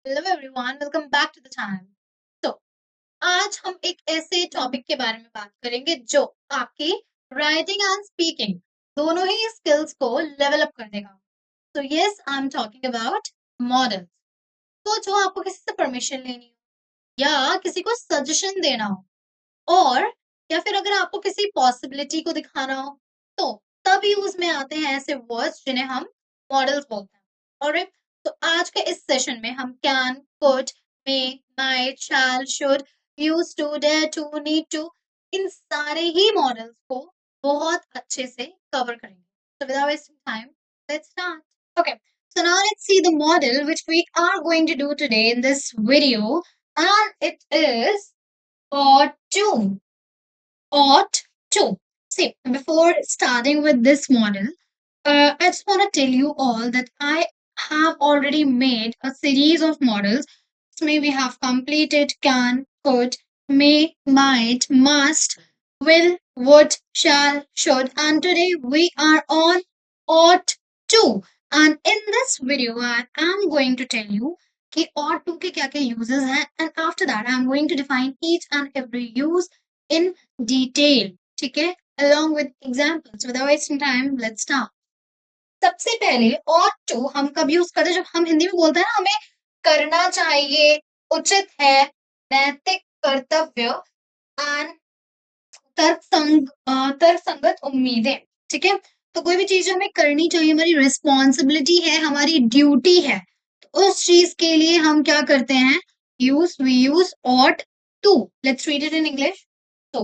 Hello everyone, welcome back to the channel. तो आज हम एक ऐसे टॉपिक के बारे में बात करेंगे जो आपकी राइटिंग एंड स्पीकिंग दोनों ही स्किल्स को लेवल अप कर देगा। तो yes, I am talking about models. तो जो आपको किसी से परमिशन लेनी हो या किसी को सजेशन देना हो, और या फिर अगर आपको किसी पॉसिबिलिटी को दिखाना हो, तो तब यूज में आते हैं ऐसे वर्ड्स जिन्हें हम मॉडल्स बोलते हैं। और तो आज के इस सेशन में हम can, could, may, might, shall, should, used to, dare to, need to, इन सारे ही मॉडल्स को बहुत अच्छे से कवर करेंगे। So without wasting time, let's start. Okay, so now let's see the model which we are going to do today in this video, and it is ought to. Ought to. See, before starting with this model, I just want to tell you all that I have already made a series of models. May we have completed, can, could, may, might, must, will, would, shall, should, and today we are on ought to. And in this video, I am going to tell you कि ought to के क्या क्या uses हैं, and after that I am going to define each and every use in detail. ठीक है? Along with examples. Without wasting time, let's start. सबसे पहले ought to हम कब यूज करते हैं? जब हम हिंदी में बोलते हैं ना, हमें करना चाहिए, उचित है, नैतिक कर्तव्य एंड तर्क संगत उम्मीदें। ठीक है? तो कोई भी चीज हमें करनी चाहिए, हमारी रिस्पॉन्सिबिलिटी है, हमारी ड्यूटी है, तो उस चीज के लिए हम क्या करते हैं? We use ought to. Let's read it in English. So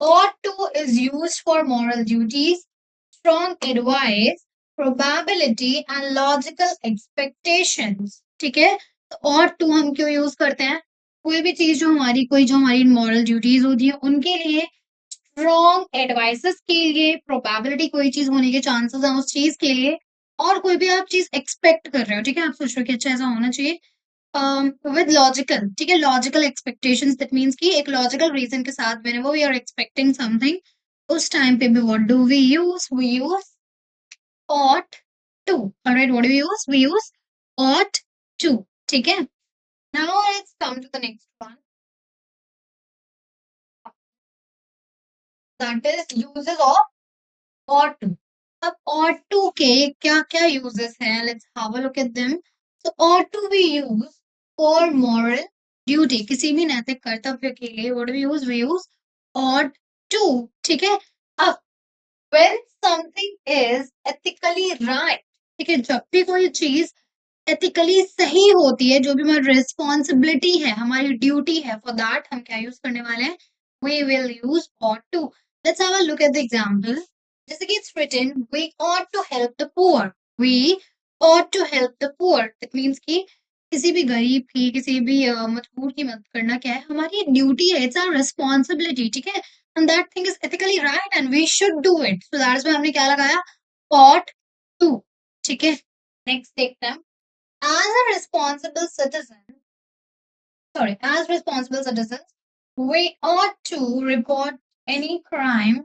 ought to is used for moral duties, strong advice, probability and logical expectations. ठीक है? तो ought to हम क्यों यूज करते हैं? कोई भी चीज जो हमारी मॉरल ड्यूटीज होती है उनके लिए, रॉन्ग एडवाइसेस के लिए, प्रोबेबिलिटी कोई चीज होने के चांसेस हैं उस चीज के लिए, और कोई भी आप चीज एक्सपेक्ट कर रहे हो, ठीक है, आप सोच रहे हो कि अच्छा ऐसा होना चाहिए, विद लॉजिकल, ठीक है, लॉजिकल एक्सपेक्टेशंस, दैट मींस कि एक लॉजिकल रीजन के साथ whenever we are expecting something, उस टाइम पे भी what do we use ought to. Alright, what do we use ought to. ठीक है? Now let's come to the next one, that is uses of ought to. अब ought to के क्या क्या uses हैं? Let's have a look at them. So ought to be used for moral duty, किसी भी नैतिक कर्तव्य के लिए what we use ought to. ठीक है? अब when something is ethically right, ठीक है, जब भी कोई चीज एथिकली सही होती है, जो भी हमारी रिस्पॉन्सिबिलिटी है, हमारी ड्यूटी है, फॉर दैट हम क्या यूज करने वाले हैं? We will use ought to. Let's have a look at the example. जैसे कि it's written, we ought to help the poor. We ought to help the poor. That means कि किसी भी गरीब की, किसी भी मजबूर की मदद करना क्या है? हमारी ड्यूटी है, इट्स आवर रिस्पॉन्सिबिलिटी, ठीक है? And that thing is ethically right and we should do it. So that's why हमने क्या लगाया? ought to. ठीक है? नेक्स्ट देखते हैं. As a responsible citizen, as responsible citizens, we ought to report any crime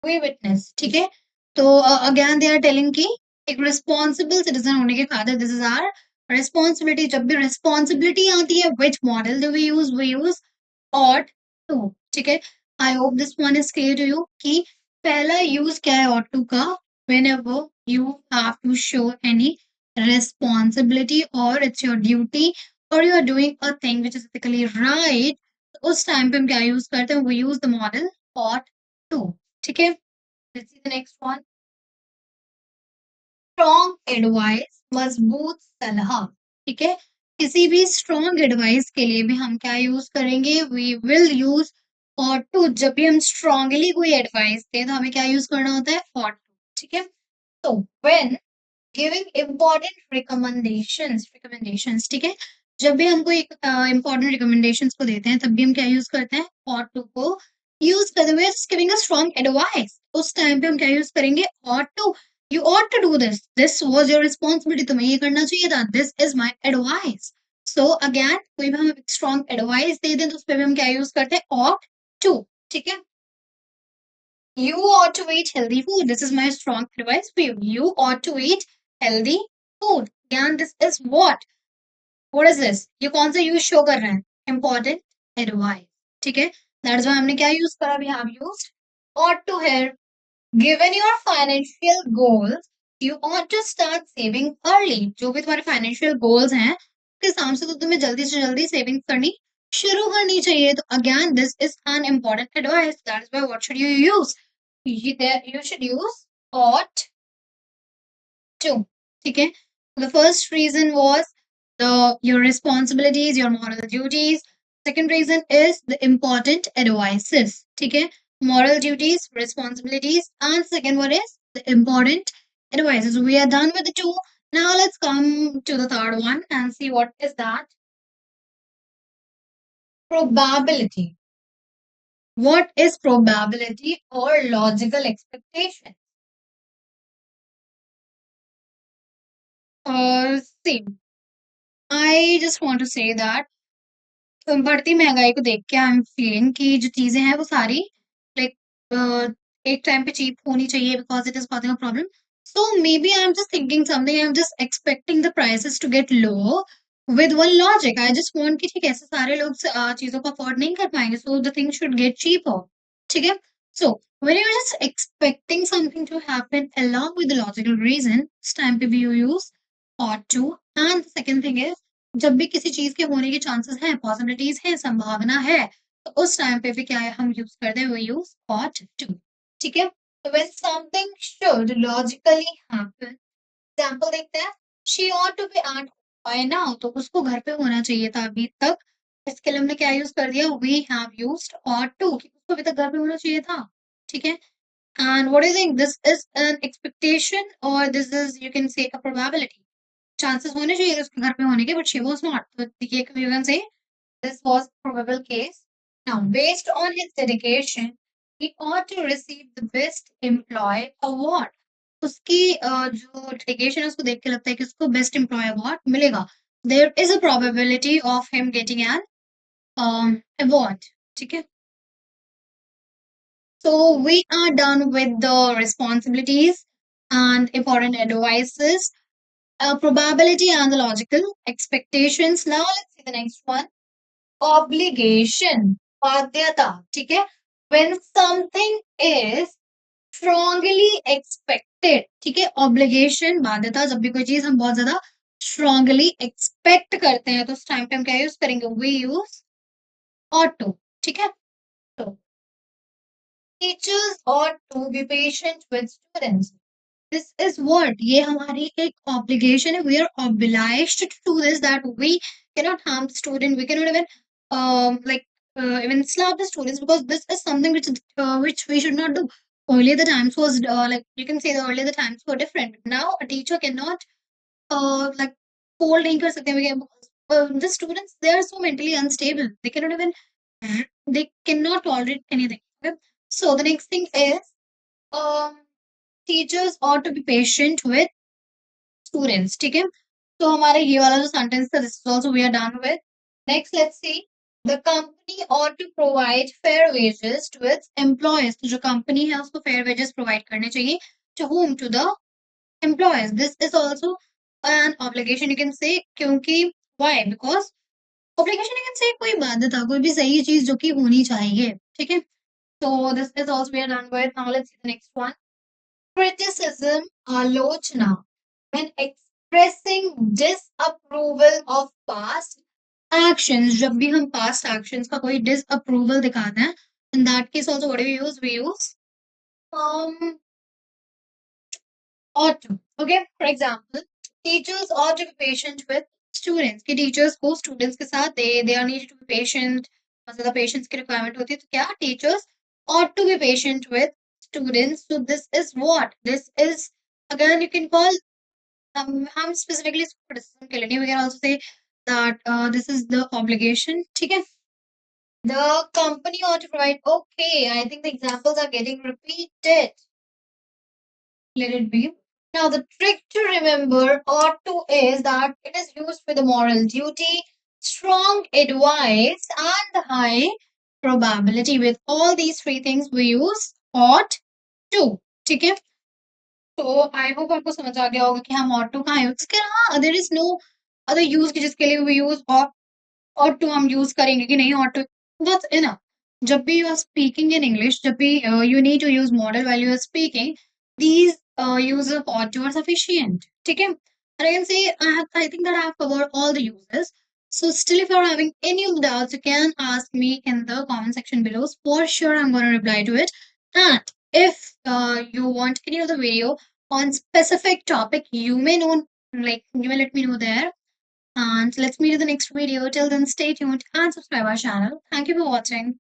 we witness. ठीक है? तो again they are telling कि एक responsible citizen होने के खातिर this is our responsibility. जब भी responsibility आती है, which model do we use? We use ought to. ठीक है? I hope this one is clear to you कि पहला use क्या है ought to का? Whenever you have to show any responsibility or it's your duty or you are doing a thing which is ethically right, तो उस time पे हम क्या यूज करते हैं? We use the model ought to. ठीक है? Let's see the next one. Strong advice, मजबूत सलाह. ठीक है? किसी भी स्ट्रॉन्ग एडवाइस के लिए भी हम क्या यूज करेंगे? We will use ought to. जब भी हम स्ट्रांगली कोई एडवाइस दें तो हमें क्या यूज करना होता है? ought to. ठीक है? तो when गिविंग इम्पोर्टेंट रिकमेंडेशंस, ठीक है, जब भी हम कोई इम्पोर्टेंट रिकमेंडेशंस को देते हैं तब भी हम क्या यूज करते हैं? ought to को यूज करते हुए गिविंग अ स्ट्रॉन्ग एडवाइस, उस टाइम पे हम क्या यूज करेंगे? ought to. You ought to do this was your responsibility, तुम्हें ये करना चाहिए था, this is my advice. So again कोई भी हम स्ट्रॉन्ग एडवाइस दे दें तो उस पर भी हम क्या यूज करते हैं? ought to. ठीक है? You ought to eat healthy food. This is my strong advice for you. You ought to eat healthy food. Again, this is what? What is this, ये कौन सा यूज शो कर रहा है, इंपॉर्टेंट एडवाइस, ठीक है। दैट्स व्हाई हमने क्या यूज करा, we have used ought to here. Given your financial goals, you ought to start saving early. जो भी तुम्हारे फाइनेंशियल गोल्स हैं उसके हिसाब से तो तुम्हें जल्दी से जल्दी सेविंग करनी शुरू करनी चाहिए। तो again this is an important advice, that is why what should you use, you should use ought to, ठीक है। The first reason was the your responsibilities, your moral duties. Second reason is the important advices, ठीक है। Moral duties, responsibilities, and second one is the important advices. We are done with the two. Now let's come to the third one and see what is that. Probability. What is probability or logical expectation? See, I just want to say that बढ़ती महंगाई को देख के I am feeling कि जो चीजें हैं वो सारी लाइक एक टाइम पे चीप होनी चाहिए because it is causing a problem. So maybe I am just thinking something, I am just expecting the prices to get low with one logic. I just want कि ठीक है ऐसे सारे लोग चीजों को अफोर्ड नहीं कर पाएंगे, so the thing should get cheaper, ठीक है। सो when you're just expecting something to happen along with the logical reason, this time पे भी you use ought to, and the second thing is जब भी किसी चीज के होने के चांसेस हैं, पॉसिबिलिटीज हैं, संभावना है, तो उस टाइम पे भी क्या है हम यूज करते हैं, we use ought to, ठीक है। तो when something should logically happen, example देखते हैं, she ought to be at by now, तो उसको घर पे होना चाहिए था अभी तक। इसके लिए हमने क्या यूज कर दिया, we have used ought to, कि उसको अभी तक घर पे होना चाहिए था, ठीक है। And what do you think, this is an expectation or this is you can say a probability? Chances होने चाहिए उसके घर पे होने के, बट शी वाज नॉट, तो ये यू कैन से this was probable case. Now based on his dedication he ought to receive the best employee award. उसकी जो डेडिकेशन है उसको देख के लगता है कि उसको बेस्ट एम्प्लॉय अवार्ड मिलेगा। There is a probability of him getting an award, ठीक है। So we are done with the responsibilities and important advices, probability and the logical expectations. Now let's see the next one. Obligation, बाध्यता, ठीक है। When something is strongly expected, ठीक है। Obligation, बाध्यता, जब भी कोई चीज हम बहुत ज्यादा strongly expect करते हैं तो उस टाइम पे हम क्या यूज करेंगे, we use ought to, ठीक है। तो teachers ought to be patient with students. This is what, ये हमारी एक obligation है, we are obliged to do this, that we cannot harm the student, we cannot even even slap the students, because this is something which we should not do. Earlier the times was like you can say the earlier the times were different. Now a teacher cannot like hold नहीं कर सकते, the students they are so mentally unstable, they cannot even they cannot tolerate anything, okay? So the next thing is um teachers ought to be patient with students, ठीक है। तो हमारा ये वाला जो सेंटेंस था this is also we are done with. Next let's see, the company ought to provide fair wages to its employees। तो जो कंपनी है उसको फेयर वेजेस प्रोवाइड करने चाहिए, to whom, to the employees। This is also an obligation you can say, क्योंकि why, because obligation you can say कोई बाध्यता, कोई भी सही चीज जो कि होनी चाहिए, ठीक है। so this is also we are done with। now let's see the next one, criticism, आलोचना, when expressing disapproval of past actions। जब भी हम past actions का कोई disapproval दिखाते हैं, in that case also what do we use um ought to, okay। for example, teachers ought to be patient with students, कि teachers को students के साथ they are needed to be patient, बहुत ज़्यादा patience की requirement होती है, तो क्या teachers ought to be patient with students। so this is what, this is again you can call हम specifically criticism के लिए नहीं, we can also say that this is the obligation, ठीक है। the company ought to provide, okay I think the examples are getting repeated, let it be। now the trick to remember ought to is that it is used with the moral duty, strong advice and high probability। with all these three things we use ought to, ठीक है। तो I hope आपको समझ आ गया होगा कि हम ought to कहाँ यूज कर, हाँ there is no other use की जिसके लिए वी यूज़ ऑट टू हम यूज़ करेंगे कि नहीं ऑट टू दैट्स इनफ। जब भी you are speaking in English, जब भी you need to use modal while you are speaking, these use of ought to are sufficient. ठीक है? And I can say I think that I have covered all the uses. So still if you're having any of the doubts, you can ask me in the comment section below. For sure, I'm going to reply to it. And if you want any other video on specific topic, you may know, like you may let me know there. And let's meet in the next video. Till then, stay tuned and subscribe our channel. Thank you for watching.